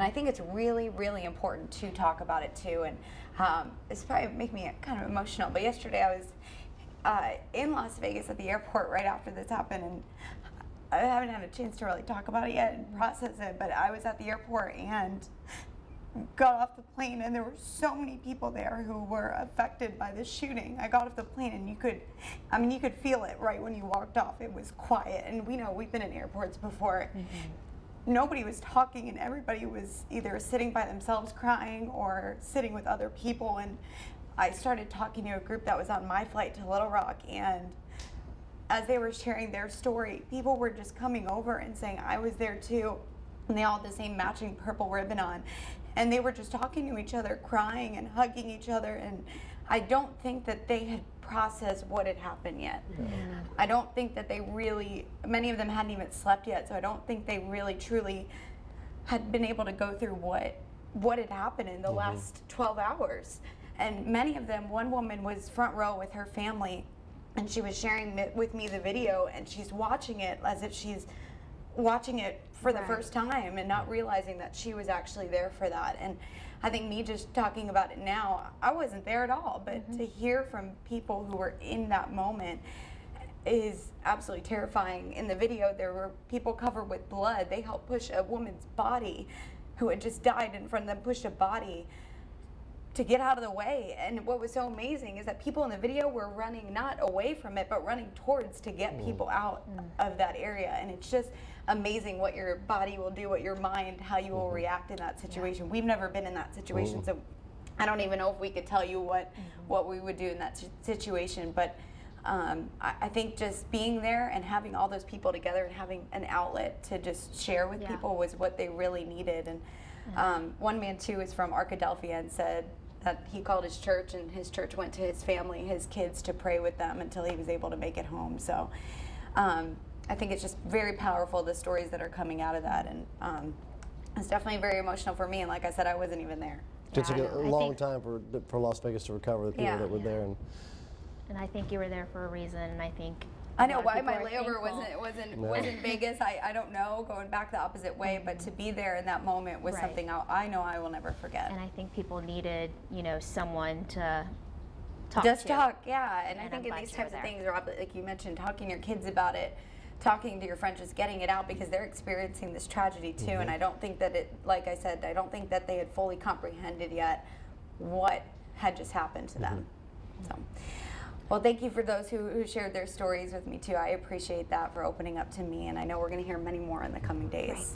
And I think it's really, really important to talk about it too. And it's probably making me kind of emotional. But yesterday I was in Las Vegas at the airport right after this happened, and I haven't had a chance to really talk about it yet and process it. But I was at the airport and got off the plane, and there were so many people there who were affected by the shooting. I got off the plane, and you could feel it right when you walked off. It was quiet, and we know, we've been in airports before. Nobody was talking, and everybody was either sitting by themselves crying or sitting with other people. And I started talking to a group that was on my flight to Little Rock, and as they were sharing their story, people were just coming over and saying, I was there too. And they all had the same matching purple ribbon on. And they were just talking to each other, crying and hugging each other. And I don't think that they had processed what had happened yet. I don't think that they really, many of them hadn't even slept yet, so I don't think they really truly had been able to go through what had happened in the last 12 hours. And many of them, one woman was front row with her family, and she was sharing with me the video, and she's watching it as if she's watching it for the first time and not realizing that she was actually there for that. And I think me just talking about it now, I wasn't there at all, but to hear from people who were in that moment is absolutely terrifying. In the video, there were people covered with blood. They helped push a woman's body who had just died in front of them, pushed a body to get out of the way. And what was so amazing is that people in the video were running not away from it, but running towards to get people out of that area. And it's just amazing what your body will do, what your mind, how you will react in that situation. We've never been in that situation, so I don't even know if we could tell you what we would do in that situation. But I think just being there and having all those people together and having an outlet to just share with people was what they really needed. And one man too is from Arkansas and said that he called his church, and his church went to his family, his kids, to pray with them until he was able to make it home. So I think it's just very powerful, the stories that are coming out of that. And it's definitely very emotional for me. And like I said, I wasn't even there. It took a long time for Las Vegas to recover, the people that were there. And I think you were there for a reason, and I think I know why my layover wasn't Vegas. I don't know, going back the opposite way, but to be there in that moment was something I know I will never forget. And I think people needed, someone to talk just to. talk, yeah. And I think in these types of things, Rob, like you mentioned, talking to your kids about it, talking to your friends, just getting it out, because they're experiencing this tragedy too. And I don't think that like I said, I don't think that they had fully comprehended yet what had just happened to them. So. Well, thank you for those who shared their stories with me too. I appreciate that, for opening up to me, and I know we're going to hear many more in the coming days.